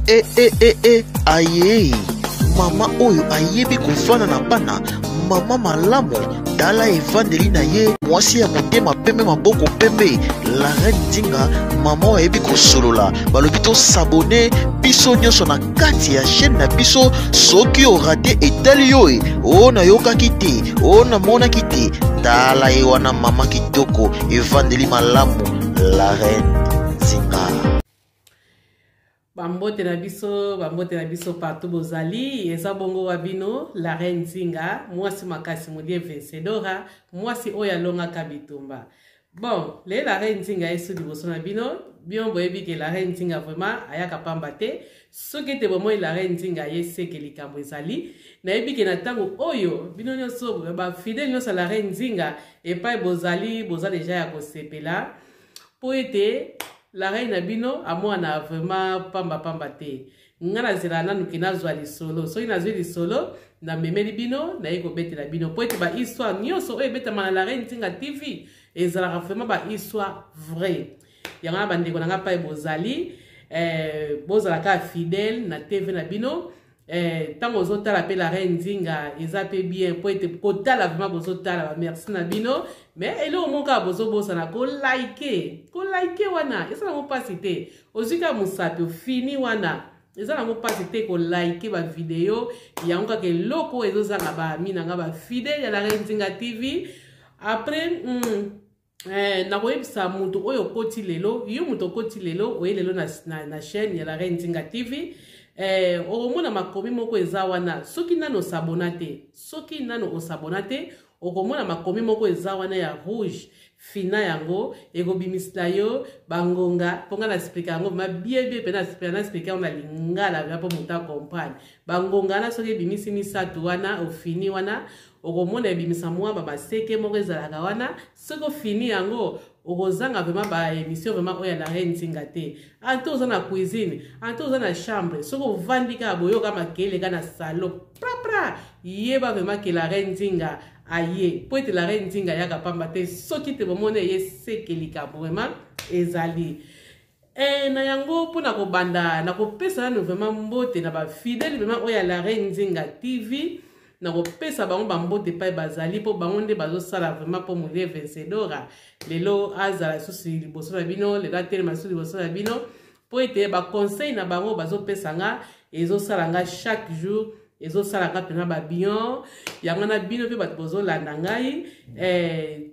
Aye mama oyo ayebi kofana na bana mama malamu tala evandeli na ye mwasi ya motema pembe maboko pembe la reine Nzinga mama oyo ayebi kosolola balobi to s'abonner biso nyonso na kati ya chaîne na biso soki orate etali yo o na yokaki te o na monaki te tala ye wana mama kitoko evandeli malamu la reine Nzinga. Bambote na biso partout bozali eza bongo wabino la reine Nzinga mwasi makasi modie vencedora mwasi oya longa kabitumba. Bon, la reine Nzinga est sur liboso na bino bien boyebi ke la reine Nzinga vraiment ayaka pamba te soki te bomo la reine Nzinga yeseke likambo ezali nayebi ke na tango oyo bino nyonso ba fidèle nyonso la reine Nzinga epai bozali déjà ya kosepela po ete la reine Nabino a moi na vraiment pamba te ngana zela nanu kina zwa lisolo so ina zwi lisolo na memeli bino na yeko betela bino po ete ba histoire nyonso oyo betama na la reine Nzinga TV ezala vraiment ba histoire vrai yanga bandeko nanga pa bozali bozala ka fidèle na TV na bino tango ozotala pe la reine Nzinga eza pe bien po ete kotala vraiment bozotala merci na bino mais elo moka bozobosa na ko like wana eza na mo pasite ozika musapi fini wana eza na mo pasite ko like ba video yango ke loko ezozanga ba mina nga ba fidèle ya la reine Nzinga TV après na koyebisa mutu oyo koti lelo yo mutu koti lelo oye lelo na chaîne ya la reine Nzinga TV okomona makomi moko eza wana soki nano osabona te okomona makomi moko eza wana ya rouge fina yango ekobimisla yo bangonga ponga na explique yango ma bien pena explique on a lingala po muta comprendre bangonga na soki bimisi misatu wana ofini wana okomona ebimisa mwa ba maseke moko ezalaka wana soko fini yango okozanga vraiment ba émission vraiment oya la reine Nzinga te anto oza na cuisine anto oza na chambre soko vandika boyoka makele kana salon pra yeba vraiment que la reine Nzinga aye po ete la reine Nzinga yaka pamba te soki te bomone ye sekelika vraiment ezali na yango pona ko banda na ko pesa na vraiment mbote na ba fidèle vraiment oya la reine Nzinga TV na ko pesa bango bambote pa bazali po bango nde bazosala vraiment po molie vencedora lelo azala susi liboso na bino lelo atelema susi liboso na bino po ete ba conseil na bango bazopesa nga ezosala nga chaque jour ezosala nga pena ba bien yango na bino pe bato bozolanda ngai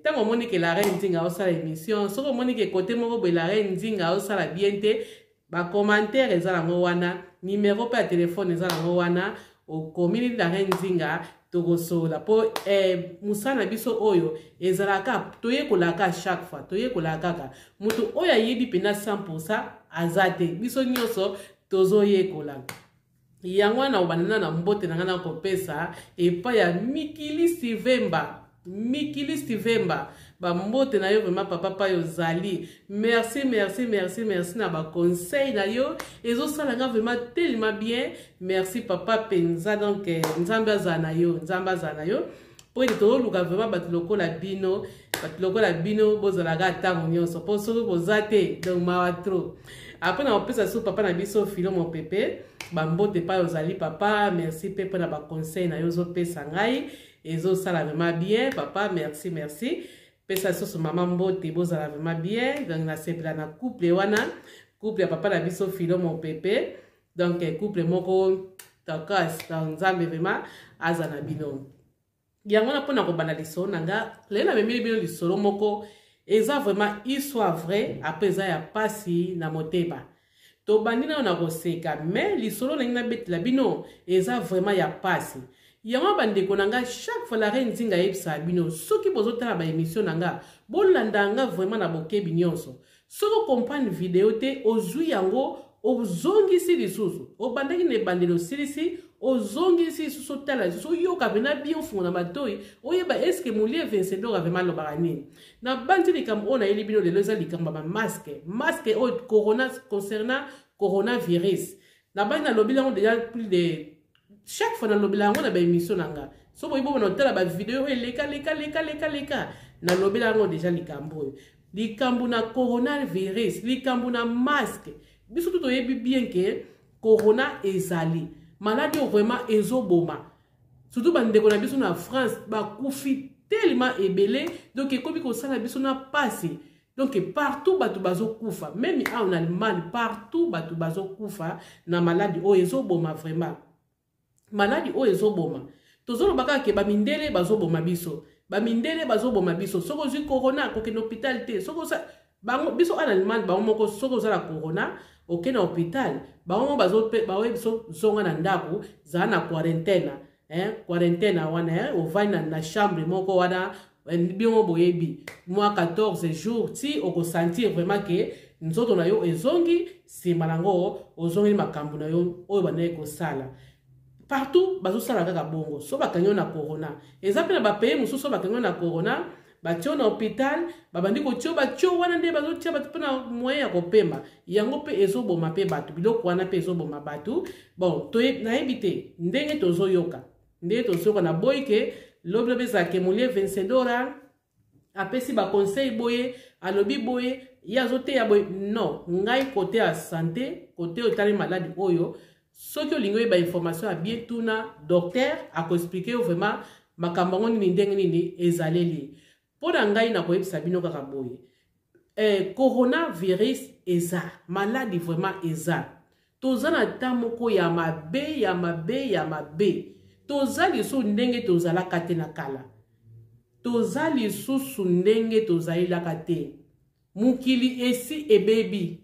tango moni ke la reine Nzinga osala émission soko moni ke côté moko boye la reine Nzinga osala bien te ba commentaire ezala ngo wana numéro pa téléphone ezala ngo wana au community la reine Nzinga togosola po musana biso oyo ezalaka toyekolaka chaque fois toyekolaka kaka mutu oyo ayebi pena 100% azate biso nyonso tozoyekola yango na obanana na mbote na ngana kopesa epa ya Mikili Stivemba ba mbote na yo vraiment papa pa yo zali merci na ba conseil na yo ezosala nga vraiment tellement bien merci papa penza donc nzambe azana yo po ete toluka vraiment bato lokola bino bozalaka ntango nyonso po soki boza te donc mawa trop après na opesa so papa na biso filo mon pepe bambote pa ozali papa merci pe mpona baconseil na yo ozopesa ngai ezosala vraiment bien papa merci pesa soso mama mbote bozala vraiment bien donc nasepela na couple wana couple ya papa na biso filo mon pepe donc couple moko takas donc nzambe vraiment aza na bino yango na mpona kobanda lisolo na nga lelo na memeli bino lisolo moko eza vraiment histoire vrai après eza ya pasi na motema tobandi na yo na koseka mais lisolo na ngi na betela bino eza vraiment ya pasi yango bandeko na nga chaque fois la reine Nzinga yebisa bino soki bozotala ba émission na nga bolanda nga vraiment na bokebi nyonso soko comprendre vidéo te ozwi yango ozongisi lisusu obandaki na ebandelo silisi ozongisi lisusu tala lisusu yoka pena bien fungo na matoi oyeba eske molie vencedor vraiment lobaka nini na bandi likambo oyo nayeli bino lelo eza likambo ba masque oyo corona concernant coronavirus na bandi nalobi yango déjà plus de chaque fois nalobela yango na ba émission na nga so boyi bo na otala ba vidéo leka nalobela yango déjà likambo na coronavirus likambo na masque biso tout oyebi bien que corona ezali maladie vraiment ezoboma surtout bandeko na biso na France bakufi tellement ebele donc ekomi kosala biso na pasi donc partout bato bazokufa même en Allemagne partout bato bazokufa na maladie oyo ezoboma vraiment maladie oyo ezoboma tozolobaka ke bamindele bazoboma biso bamindele bazoboma biso soko zwi corona kokende hôpital te soko bango biso en Allemagne bango moko soko za la corona okende hôpital bango bawe biso zonga na ndako za na quarantaine quarantaine wana ovana na chambre moko wana biongo boyebi moi 14 jours ti oko sentir vraiment que nzoto na yo ezongi sima nango ozongi makambo na yo oyo banaye kosala partout bazosala kaka bongo so bakanyo na corona ezapena ba pays mususu bakanyo na corona batio na hôpital babandi kotio batio wana nde bazotia bato pena moyen ya kopema yango pe ezoboma pe bato biloko wana pe ezoboma bato bon nayebi te ndenge tozoyoka na boy ke lobi ezalaka molie $25 apesi baconseil boye alobi boye ye azoteya boye non ngai kote ya santé kote otali maladi oyo soki olingi oyeba information ya bien tuna docteur akoexplike yo vraiment makambo yango nini ndenge nini ezaleli mpo na ngai nakoyebisa bino kaka boye coronavirus eza maladi vraiment eza toza na ta moko ya mabe toza lisusu ndenge tozalaka te na kala toza lisusu ndenge tozalelaka te mokili esi ebebi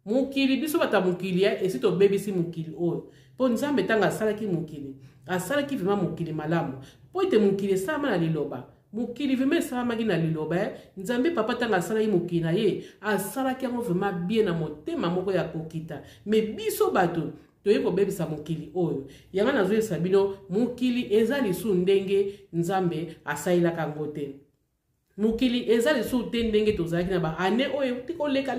mokili biso bata mokili esi tobebisi mokili oyo mpo nzambe ntango asalaki mokili asalaki vraiment mokili malamu mpo ete mokili esalama na liloba mokili vraiment esalamaki na liloba nzambe papa ntango asalaki mokili na ye asalaki yango vraiment bien na motema moko ya kokita me biso bato toye kobebisa mokili oyo yanga nazoyebisa bino mokili eza lisusu ndenge nzambe asalelaka yango te mokili eza lisusu te ndenge tozalaki na baane oyo tikoleka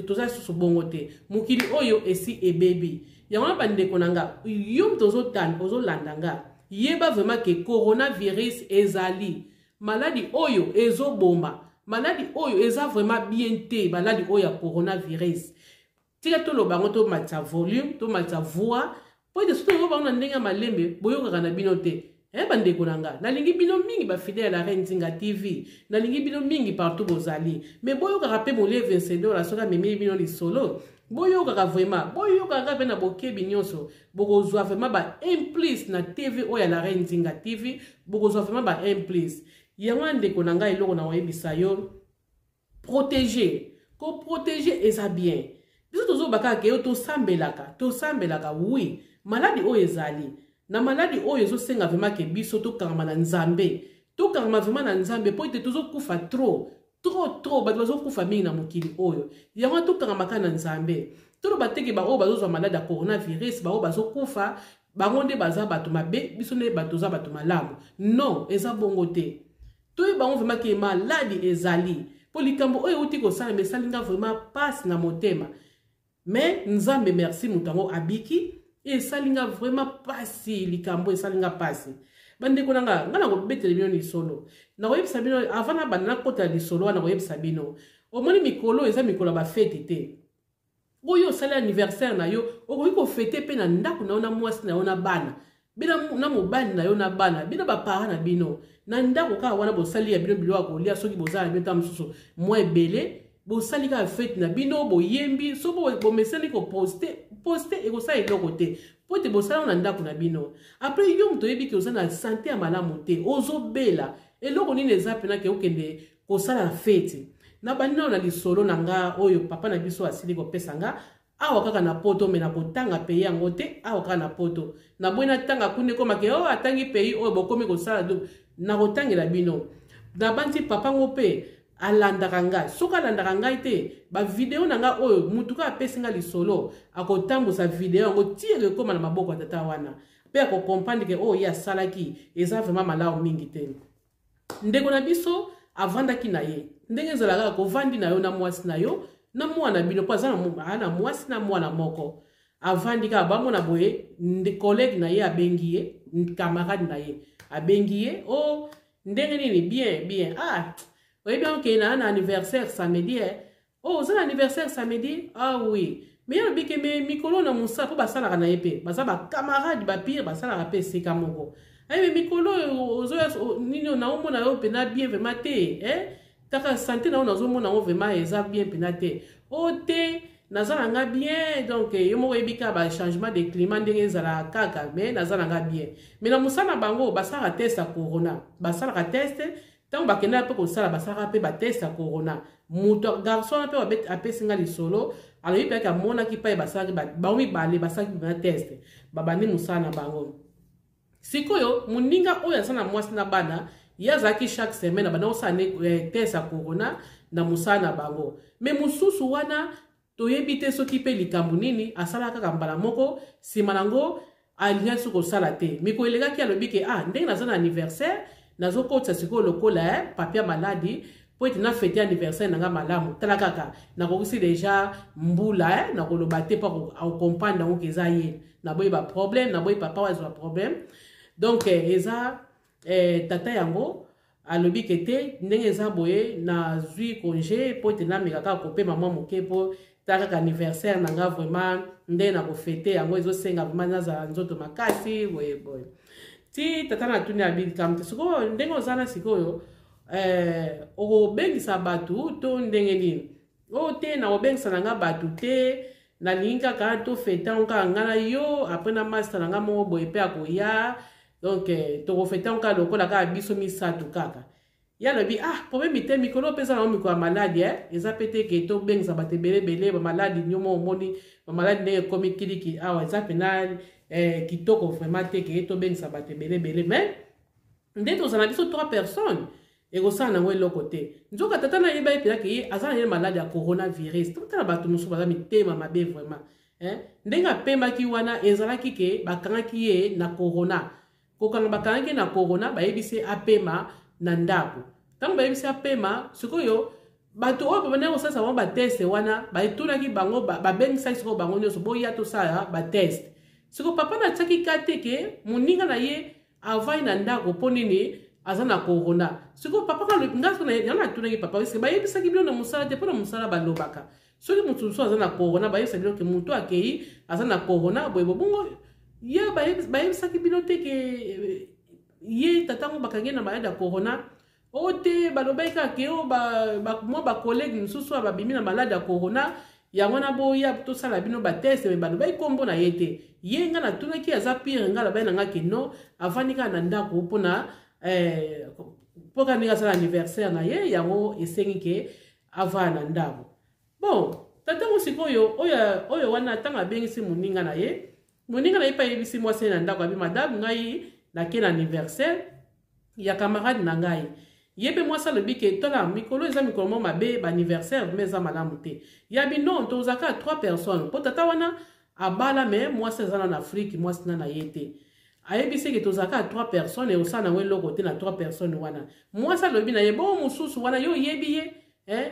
toza lisusu bongo te mokili oyo esi ebebi yango na bandeko na nga yo ozolanda nga yeba vraiment ke coronavirus ezali maladi oyo ezoboma maladi oyo eza vraiment bien te maladi oyo ya coronavirus tika toloba ngo to matcha volume to matcha voix po ete soto yo bango na ndenge malembe boyokaka na bino te bandeko na nga nalingi bino mingi bafidèle la Reine Nzinga TV nalingi bino mingi partout bozali mais boyokaka pe molie $25 soki amemeli bino lisolo boyokaka vraiment boyokaka pe na bokebi nyonso bokozwa vraiment ba implice na TV oyo ya la Reine Nzinga TV bokozwa vraiment ba implice yango ndeko na nga eloko na oyebisa yo protéger ko protéger eza bien biso tozobaka ke yo tosambelaka oui maladi oyo ezali na maladi oyo ezosenga vraiment ke biso tokangama na nzambe tokangama vraiment na nzambe po ete tozokufa trop bato bazokufa mingi na mokili oyo yango tokangamaka na nzambe toloba teke baoyo bazozwa maladi ya coronavirus baoyo bazokufa bango nde baza bato mabe biso nde bato za bato malamu non eza bongo te toyeba bango vraiment ke maladi ezali po likambo oyo euti kosala esalinga vraiment pasi na motema mais nzambe merci moto yango abiki esalinga vraiment pasi likambo esalinga pasi bandeko na nga na kobetela bino lisolo nakoyebisa bino avant na banda nakota lisolo wana nakoyebisa bino omoni mikolo eza mikolo ya bafete te oyo osali anniversaire na yo okoki kofete mpe na ndako na yo na mwasi na yo na bana bina na mobali na yo na bana bina bapara na bino na ndako kaka wana bosali ya bino biloko ya kolia soki bozala na bino ta mosusu mwa ebele bosali kaka fete na bino boyembi so bomesani koposte ekosala eloko te po ete bosala na ndako na bino apres yo moto oyebi ke oza na sante ya malamu te ozobela eloko nini eza pena ke okende kosala fete na bandi nao na lisolo na nga oyo papa na biso asili kopesa nga awa kaka na poto me na kotanga peyi yango te awa kaka na poto na boyi natanga kunde komake oyo atangi peyi oyo bokomi kosala na kotangela bino na bandi papa ngo mpe alandaka ngai soki alandaka ngai te bavideo na ngai oyo mutuka apesi nga lisolo akotambusa video yango tieke ekoma na maboko ya tata wana mpe akokomprendre ke oyo ye asalaki eza vraiment malamu mingi te ndeko na biso avandaki na ye ndenge ezalaka kovandi na yo na mwasi na yo na mwana bino mpo aza na mwasi na mwana moko avandi kaka bamona boye collègue na ye abengi ye camarade na ye abengi ye o ndenge nini bien oyebi anke na anniversaire samedi oh oza na anniversaire samedi ah oui mais il y a des mikolo na musa pour basala kana yepe basa ba camarade ba pire basala rapé seka moko ay mikolo ozo nino na omona yo pena bien vraiment te taka santé na ozo mona o vraiment eza bien pena te o te nazala nga bien donc yo moko ebika ba changement de climat ndenge ezala kaka mais nazala nga bien mais na musa na bango basala test ya corona basala test tant bakenda pe ko sala basala pe ba test ya corona muto garçon pe ba apesinga lisolo alors il peut que mona ki pa basala ba omi bale basala ba test babani musa na bango sikoyo muninga oyo asana mwasi na bana yazaki chaque semaine bana osane test ya corona na musa na bango mais mususu wana toyebi te soki pe likambo nini asala kaka mbala moko sima nango alinga soko sala te miko elegaki alobi ke ndenge naza na anniversaire nazokotisa sikoyo lokola papier maladi po ete na fete anniversaire nanga malamu tala kaka nakokisi deja mbula nakoloba te mpo akokomprendre nango ke eza ye naboyi ba problème naboyi papa wazwa problème donc eza tata yango alobi ke te ndenge eza boye nazwi congé po ete nameka kaka kopema mwa moke po taka anniversaire nanga vraiment ndenge nakofete yango ezosenga vraiment nazala nzoto makasi boye ti tata natuni abilikamte sikoyo ndenge ozana sikoyo okobengisa bato to ndenge nini o te na obengisa nanga bato te nalingi kaka tofete yango kaka nga na yo apres na master nanga moko boye mpe akoya donc tokofete yango kaka lokola kaka biso misato kaka ya lobi problème te mikolo pesa na mikolo maladi eza pete ke to bengisa bato ebele ba maladi nyomo omoni ba maladi ndenge komi kiliki awa eza pena kitoko vraiment te ke to bengisa bato ebele mais nde tozala biso 3 personnes ekosala nango eloko te nzoka tata na yeba epela ke aza na ye maladi ya coronavirus totala bato mosusu baza mitema mabe vraiment ndenge apembaki wana ezalaki ke bakangaki ye na corona kokanga bakangaki na corona bayebisi apema na ndako ntango bayebisi apema sikoyo bato oyo babandaki kosalisa bango bateste wana batunaki bango babengisaki sikoyo bango nyonso boya tosala bateste sikoyo papa natiaki ka te ke moninga na ye avai na ndako mpo nini aza na corona sikoyo papa natunaki papa eske bayebisaki bino na mosala te mpo na mosala balobaka soki motu mosusu aza na corona bayebisa bino ke motu akei aza na corona boye bongo ye bayebisaki bino te ke ye tatango bakangi na maladi ya corona o te balobaki kaka ke mwa bakolege mosusu babimi na maladi ya corona yango na boya tosala bino bateste me balobaki kombo na ye te ye nga natunaki aza pire nga lobai na nga ke no avandi kaka na ndako mpona mpo kaka ndenge asala anniversaire na ye yango esengi ke avaa na ndako bon tatango sikoyo oyo wana ntango abengisi moninga na ye pa yebisi mwasi na ndako abi madame ngai nake na anniversaire ya camarade na ngai ye mpe mwasi alobi ke tola mikolo eza mikolo mo mabe baanniversaire me eza malamu te yabi non tozalaka 3 personnes mpo tata wana abala me mwasi eza na afrique mwasi na ye te ayebisi ke tozalaka 3 personnes eosala nango eloko te na 3 personnes wana mwasi alobi na ye bongo mosusu wana yo oyebi ye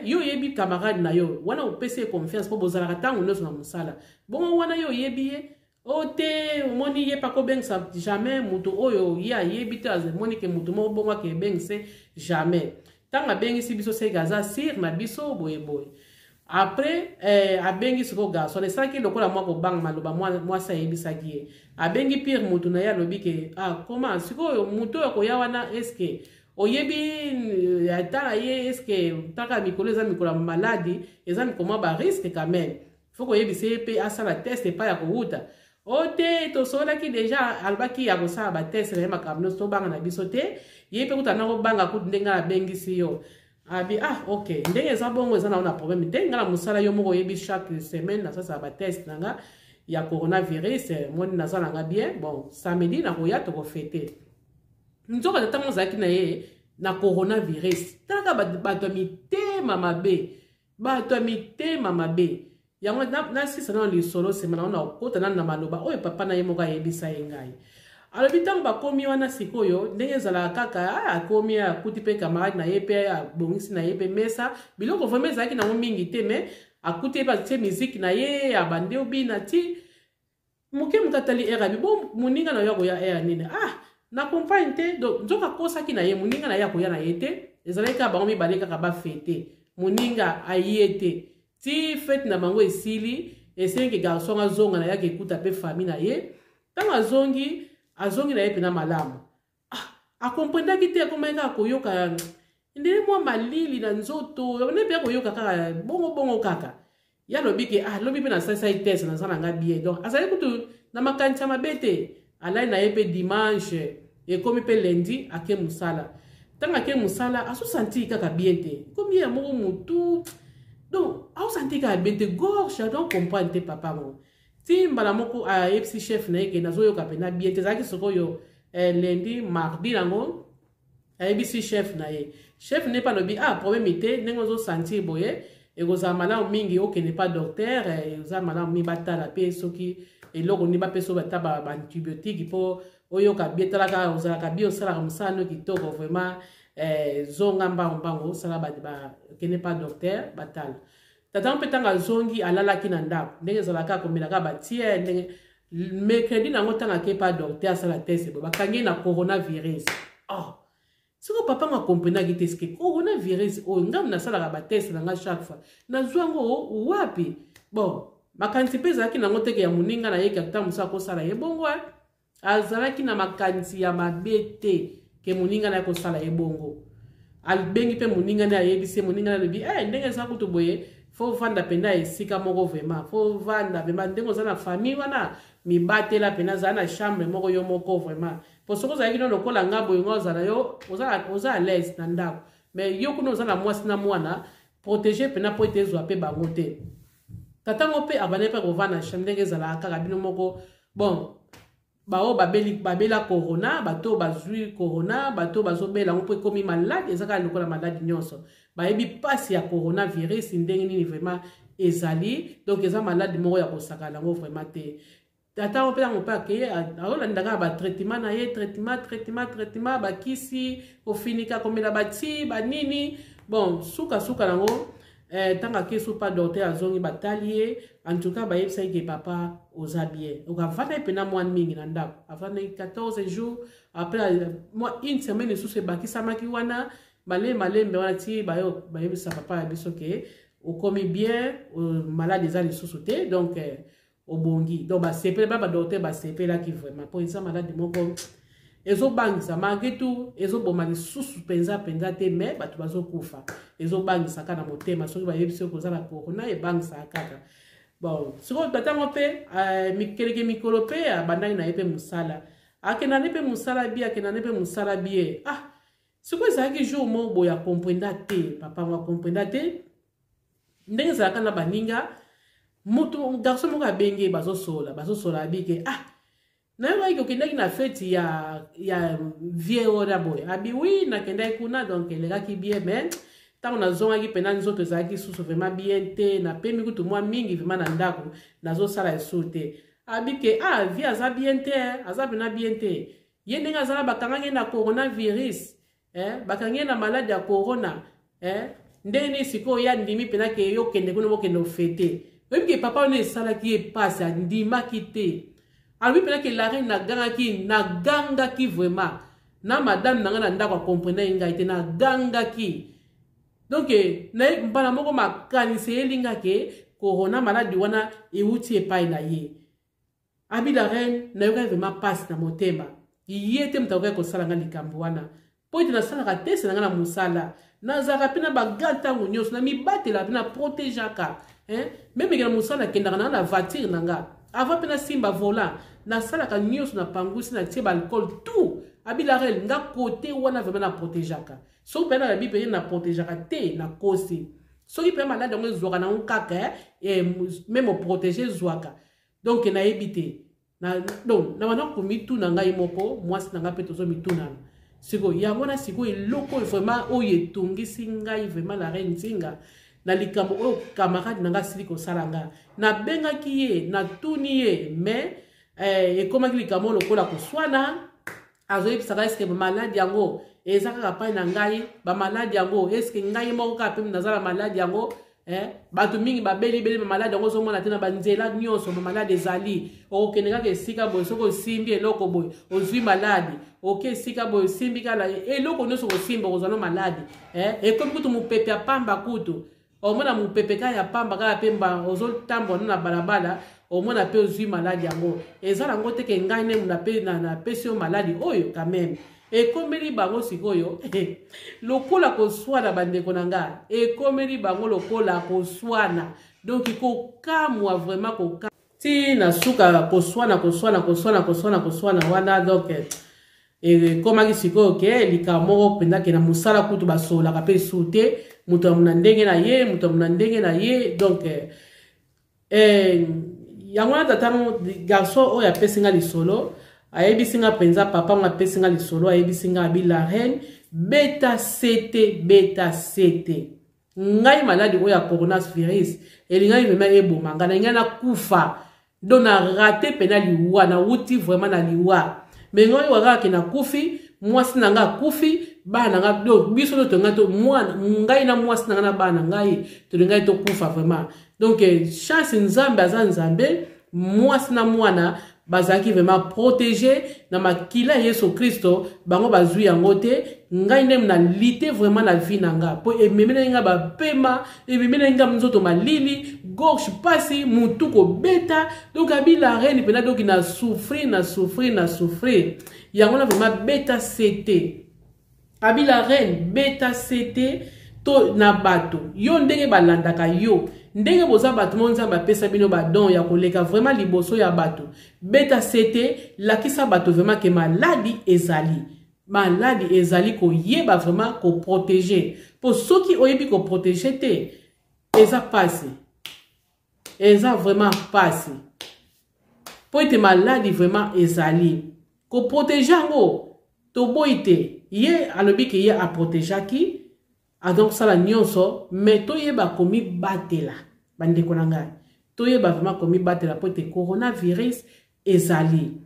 yo oyebi camarade na yo wana opesi ye confiance mpo bozalaka ntango nyonso na mosala bongo wana yo oyebi ye o te omoni ye pa kobengisa jamais mutu oyo ye ayebi te azemoni ke mutu moko bongo ake ebengise jamais ntango abengisi biso seke aza sire na biso boyeboye apres abengisi ko garçon esalaki lokola mwa kobanga maloba mwasi ayebisaki ye abengi pire mutu na ye alobi ke koma sikoyo mutu oyo akoya wana eske oyebi ata na ye eske taka mikolo eza mikolo ya maladi eza mikolo mwa bariske quand même faut koyebisa ye mpe asala test epai ya kowuta o te tosolaki deja alobaki ya kosala bateste na ye makambo nyonso tobanga na biso te ye mpe kuta na kobanga kutu ndenge abengisi yo abi ok ndenge eza bongo eza nao na problème te nga na mosala yo moko oyebi chaque semaine nasalisa bateste na nga ya coronavirus moni naza na nga bien bon samedi nakoya tokofete nzoka tatango ozalaki na ye na coronavirus talaka bato ya mitema mabe yango nasisa na lisolo sema na okota na maloba oyo papa na ye moko ayebisa ye ngai alobi ntango bakomi wana sikoyo ndenge ezalaka kaka akomi akuti mpe camarade na ye mpe abongisi na ye mpe mesa biloko vraimen ezalaki nango mingi te me akuti ye mpe atie miziki na ye abande obina ti moke moto atali ere abi bo moninga na yo akoya ere nini na compagne te donc nzoka akosaki na ye moninga na ye akoya na ye te ezalaki kaka bango mibale kaka bafete moninga aye te ti fete na bango esili essaye que garçon azonga na yaki écoute pe famille na ye tant azongi na ye pena malamu a comprendre ki te comment ka koyoka ndele moi malili na nzoto ne pe koyoka kaka bongo kaka ya lobi ke lobi pe na sasa test na sana nga bien donc azali kutu na makancha mabete alai na ye pe dimanche et comme pe lundi ake musala tanga ke musala aso senti kaka bien te comme ya mo mutu donc aso senti kaka bien te gorge donc comprendre papa mo ti mbala moko a FC chef na ke nazo yoka pe na bien te zaki soko yo lundi mardi nango a ABC chef na ye chef n'est pas lobi problème ite nengo zo sentir boye et vous avez malade mingi ok n'est pas docteur et vous avez malade mi batala pe soki et logo ni ba pe so bataba antibiotique pour oyoka bietala ka uzala ka bio sala musano kitoko vraiment zonga mbango sala ba qui n'est pas docteur batal tata mpetanga zongi alala kinanda ndenge zala ka komela ka batie ndenge mercredi nango tanga ke pas docteur sala test ba kangi na coronavirus si vous papa m'a compris que coronavirus ngam na sala ba test na chaque fois na zwango wapi bon makanti peza ki nango teke ya muninga na yeke ta musa ko sala ye bongo azala ki na makanti ya mabete ke muninga na ko sala ye bongo al bengi pe muninga na yebise muninga na bi ndenge za kutu boye fo vanda penda esika moko vraiment fo vanda vraiment ndengo za na famille wana mi batela pena za na chambre moko yo moko vraiment pour ce que ça yino lokola ngabo yo za na yo oza à l'aise na ndako mais yo kuno za na mwasi na mwana protéger pena po etezwa pe bango te tatango pe abane pe kovana chambre ndenge za la kaka bino moko bon bao babela corona bato bazui corona bato bazobela ngo komi malade ezaka lokola malade nyonso bayebi pasi ya coronavirus ndenge nini vraiment ezali donc eza malade moko ya kosakala ngo vraiment te tata on peut on pas que alors ndanga ba traitement na ye traitement ba kisi ofinika komela bati ba nini bon suka nango tanga ke pas docteur azongi batalier en tout cas ba yebisa ke papa oza bien okavana pena mwana mingi na ndako avana 14 jours après moi une semaine sous se bakisa maki wana malembe wana ti ba yebisa papa biso ke okomi bien malade za lisusu te donc au bongi donc ba sepele ba docteur ba sepela ki vraiment pour ça malade moko ezo bangisa malgré tout ezo boma lisusu penza te mais bato bazo kufa ezo bangisa kana motema soki ba yebisi ko za la corona e bangisa kaka bon siko tatango pe mikeleke mikolo pe abandaki na yepe musala akena nepe musala bie siko ezalaki jour moko boya comprenda te papa mwa comprenda te ndenge ezalaka na baninga moto garçon moko abenge bazosola abike na yo ngai kokendaki na fete ya vie ora boy abi oui nakendaki kuna donc elekaki bien mais ntango nazongaki pena nzoto ezalaki susu vraiment bien te napemi kutu mwa mingi vraiment na ndako nazosala esu te abike vie aza bien te aza pena bien te ye ndenge azala bakangaki na coronavirus bakangaki na malade ya corona ndenge nini sikoyo ya ndimi pena ke yo kende kuna bokende ofete oyebike papa wana esalaki ye pasi andimaki te alors pena ke la reine nagangaki vraiment na madame nanga na ndako comprendre ngai te nagangaki donc na mbala moko makanisi elinga ke corona maladi wana euti epai na ye abi la reine na yoka vraiment passe na motema ye te mutakoka kosala nga likambo wana po ete nasalaka tese nanga na mosala nazalaka mpe na bagantango nyonso na mibatela mpe na protégeaka meme ke na mosala akendaka nanga na voiture na nga avant mpe nasimba volant nasalaka nyonso na pangusi na tie baalcool tout abilarel nga kote wana vraiment na protégeaka soki mpe na bipe na protégeaka te na kosi soki mpe malade yango ezwaka nango kaka meme oprotege ezwaka donc nayebi te donc na bana komituna ngai moko mwasi na ngai mpe tozomitunana sikoyo yango na sikoyo eloko vraiment oyo etongisi ngai vraiment la reine nzinga na likambo oyo camarade na ngai asili kosala ngai nabengaki ye natuni ye mais ekomaki likambo lokola koswana azoyebisaka eske bamaladi yango eza kaka pai na ngai bamaladi yango eske ngai moko kaka mpe nazala maladi yango bato mingi babelibeli bamaladi yango ozomona te na banzela nyonso bamaladi ezali okokende kaka esika boye soki osimbi eloko boye ozwi maladi oke esika boye osimbi kala eloko nyonso kosimba okozwa no maladi ekomi kutu mopepe ya pamba kutu omona mupepeka ya pamba kala pemba ozotambo na balabala omona pe ozwi maladi yango eza nango te ke ngai ne muna pe na pesi yo maladi oyo quand même ekomeli bango sikoyo lokola koswana bandeko na nga ekomeli bango lokola koswana donc kokamwa vraiment kokamwa ti na suka koswana wana donc ekomaki sikoyo ke likambo moko mpenza ke na mosala kutu basolaka mpe su te moto amuna ndenge na ye donc yango na tatano garçon oyo apesi nga lisolo ayebisi nga mpenza papa nga apesi nga lisolo ayebisi nga abi la reine beta sete ngai maladi oyo ya coronavirus elingai vraimen eboma nga na ngai nakufa do na rate pena liwa na wuti vraiment na liwa me ngai wakaki na kufi mwasi na nga akufi bana nga do biso do tonga to mwana ngai na mwasi na nga na bana ngai to ngai to kufa vraiment donc chance nzambe aza nzambe mwasi na mwana bazaki vraiment protégé na makila Yesu Kristo bango bazui yango te ngai ndem na lité vraiment na vie nanga po ememena nga ba pema ememena nga mzoto malili gorge pasi mutu ko beta donc abi la reine pena donc na souffrir yango na vraiment beta c'était abi la reine beta c'était to na bato yo ndenge balandaka yo ndenge boza bato monzamba pesa bino ba don ya koleka vraiment liboso ya bato beta c'était lakisa bato vraiment ke maladi ezali ko yeba vraiment ko protéger pour soki oyebi ko protéger te eza vraiment passé pour ete maladi vraiment ezali ko protéger ngo to boite ye alobi ke ye a protéger ki donc sala nyonso mais toyeba komi batela bandeko na ngai toyeba vraiment komi batela po te coronavirus ezali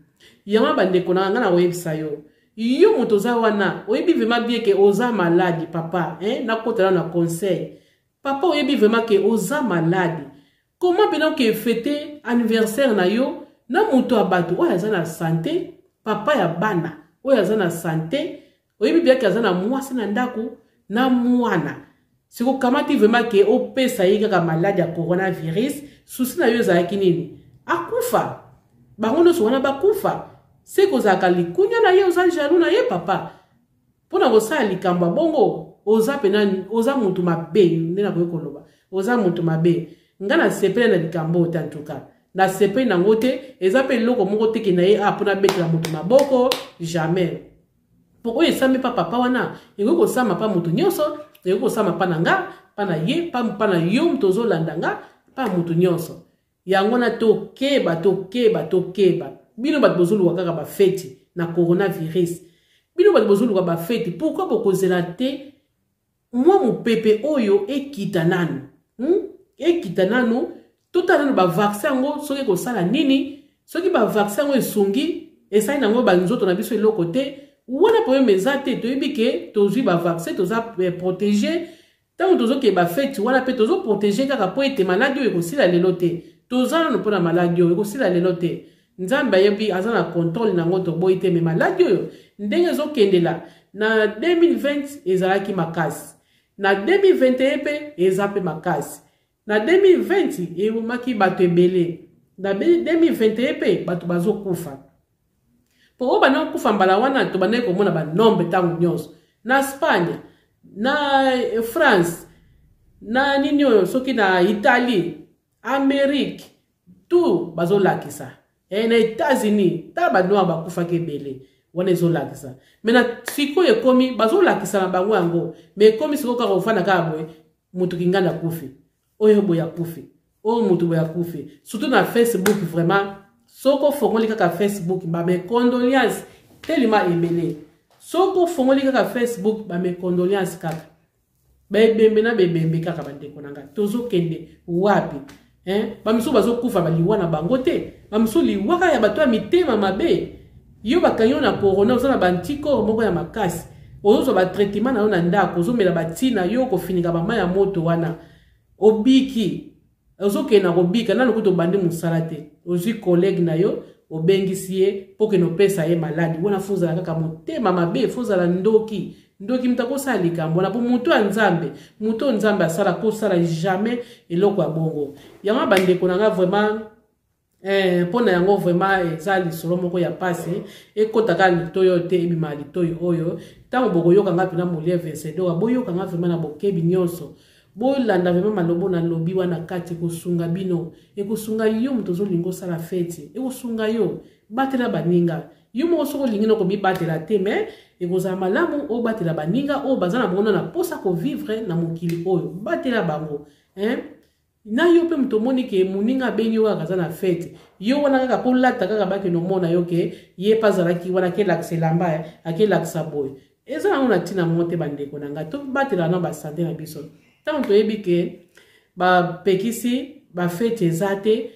yango bandeko na ngai na websa yo moto za wana oyebi vraiment bien ke oza maladi papa na kotala na conseil papa oyebi vraiment ke oza maladi comment pendant que fêter anniversaire na yo na moto abatu oyo aza na santé papa ya bana oyo aza na santé oyebi bien ke aza na mwasi na ndako na mwana siko kamati vraiment ke opesa ye kaka maladi ya coronavirus susi na yo ezalaki nini akufa bango nyonso wana bakufa se kozalaka likunya na ye oza jaloux na ye papa mpona kosala likambo ya bongo oza pena oza mutu mabe nde nakoki koloba oza mutu mabe nga na sepele na likambo te antuka na sepele nango te eza mpe eloko moko teke na ye mpona betela mutu maboko jamais poko esami pa papa wana ekoki kosama pa mutu nyonso ekoki kosama pa na nga pa na ye pa na yo mutu ozolanda nga pa mutu nyonso yango na tokeba bino bato bozoluka kaka bafeti na coronavirus bino bato bozoluka bafeti pourquoi bokozela te mwa mopepe oyo ekita nanu totala nanu bavaccin yango soki ekosala nini soki bavaccin yango esungi esali nango banzoto na biso eloko te wana problème eza te toyebi ke tozwi bavaccin toza protégé ntango tozokeba feti wana mpe tozoprotégé kaka mpo ete maladi oyo ekosila lelo te toza nano mpona maladi oyo ekosila lelo te nzambe ayebi aza na contrôle nango toboyi te me maladi oyo ndenge ezokendela na 2020 ezalaki makasi na 2021 mpe eza mpe makasi na 2020 ebomaki bato ebele na 2021 mpe bato bazokufa po oyo bana kokufa mbala wana tobandaki komona banombre ntango nyonso na Espagne na France na nini oyo soki na Italie Amérique tout bazolakisa na États-Unis ta banoa bakufaki ebele wana ezolakisa me na sikoyo ekomi bazolakisa na bango yango me ekomi sikoyo kaka ofanda kaka boye mutu kinganda kufi oyo boya kufi oyo mutu boya kufi surtout na Facebook vraiment soko fongoli kaka Facebook ba me condoléances telima ebele soko fongoli kaka Facebook ba me condoléances kaka bebembe kaka bandeko nanga tozokende wapi bamiso bazokufa baliwa na bango te bamiso liwaka ya bato ya mitema mabe yo bakanyo na corona oza na bantikoro moko ya makasi ozozwa batraitement na yo na ndako ozomela batina yo kofinika bama ya moto wana obiki ozokenda kobika nano kuto bandi mosala te ozwi collègue na yo obengisi ye mpo kende opesa ye maladi wana fozala kaka motema mabe fozala ndoki ndoki mtakosala likambo na po moto ya nzambe moto nzambe asala kosala jamais eloko ya bongo yango bandeko na nga vraiment pona yango vraiment eza lisolo moko ya pasi ekotaka litoyo te ebima litoyo oyo ntango bokoyokanga mpena molie vencedor boyokanga vraiment na bokebi nyonso bolanda vraiment malobo na lobi wana kati ekosunga bino ekosunga yo moto ozolinga osala feti ekosunga yo batela baninga yo moko soko olingi noko bibatela te me ekozala malamu obatela baninga oyo baza na bongo na posa kovivre na mokili oyo batela bango na yo mpe moto omoni ke moninga abengi yo kaka aza na fete yo wana kaka mpo lata kaka bakende omona yo ke ye mpe azalaki wana akelakisa elamba akelakisa boye eza nango na ntina mo te bandeko na ngai tobatela na basante na biso ntango toyebi ke bapekisi bafete eza te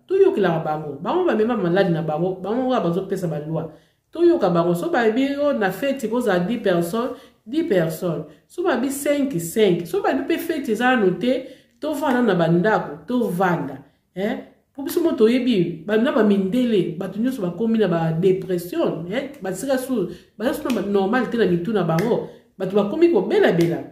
toyokelaka bango bamema maladi na bango kaka bazopesa balwa toyoka bango so bayebi yo na fete kozala 10 personnes so bayebi 5 so bayebi mpe fete eza nano te tovanda na bandako tovanda po biso mo toyebi bamina bamindele bato nyonso bakomi na badepression basika su baza su na normal te na mitu na bango bato bakomi kobelabela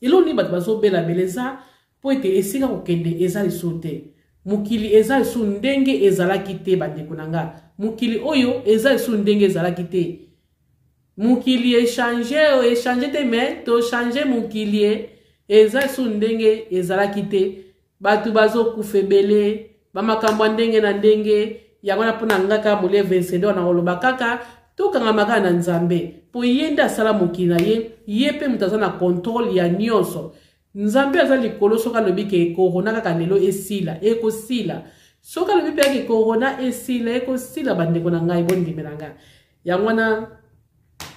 eloni bato bazobelabela eza po ete esika kokende eza lisu te mokili eza lisu ndenge ezalaki te bandeko na nga mokili oyo eza lisu ndenge ezalaki te mokili echange te me tochange mokili eza lisu ndenge ezalaki te bato bazokufa ebele bamakambo ndenge na ndenge yango na mpona ngaka molie vencedor na koloba kaka tokanga kaka na nzambe po ye nde asala mokili na ye mpe moto aza na contrôle ya nyonso nzambe aza likolo soki alobi ke korona kaka lelo esila ekosila soki alobi mpe yake korona esila ekosila bandeko na ngai bondimela ngai yango wana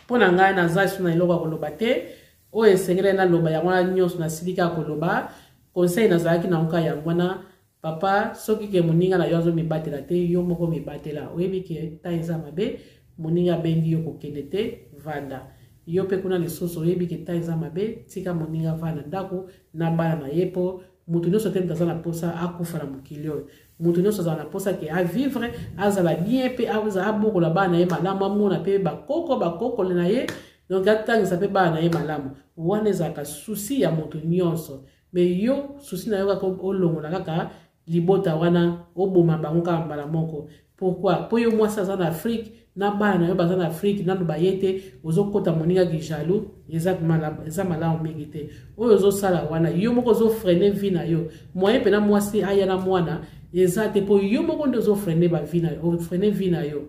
mpo na ngai naza lisu na eloko ya koloba te oyo esengeli naloba yango wana nyonso nasilika koloba conseil nazalaki na nka yango wana papa soki ke moninga na yo azomibatela te yo moko mibatela oyebi ke ta eza mabe moninga abengi yo kokende te vanda yo mpe kuna lisusu oyebi ke ta eza mabe tika moninga vanda ndako na bana na ye mpo moto nyonso te moto aza na posa akufa na mokili oyo moto nyonso azala na posa ke avivre azala bien mpe abokola bana na ye malamu amona mpe bakokole na ye donc atangisa mpe bana na ye malamu wana ezalaka susi ya moto nyonso me yo susi na yo kaka olongola kaka libota wana oboma bango kaka mbala moko pourquoi po yo mwasi aza na afrique na bana na yo baza na afrique nano baye te ozokota moninga kijaloux eza malamu mingi te oyo ozosala wana yo moko ozofrene vi na yo moyen mpena mwasi aya na mwana eza te po yo moko nde ozofrene vi na yo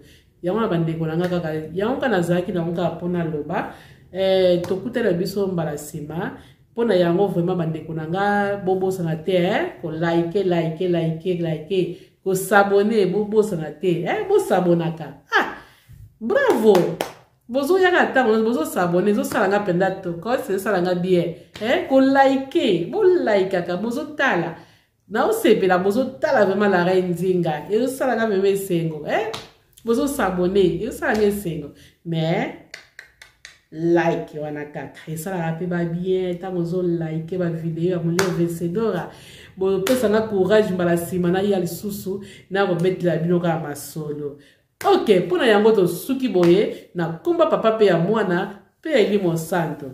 yango na bandeko na nga kaka yango kaka nazalaki nango kaka mpona loba tokutela biso mbala nsima mpona yango vraiment bandeko na nga bobosana te kolike kosabone bobosana te bosabonaka bravo bozoyaka ntango bozosabone ezosalanga mpenza tokose ezosalanga bien bolaikaka bozotala naosepela bozotala vraiment la reine nzinga ezosalanga meme esengo bozosabone ezosalanga esengo mais like wana kaka esalaka mpe babien ntango ozolike bavideo ya molie vencedor bopesanga courage mbala nsima na ya lisusu na kometela bino kaka masolo ok mpona yango tosuki boye na komba papa mpe ya mwana mpe ya elimo santo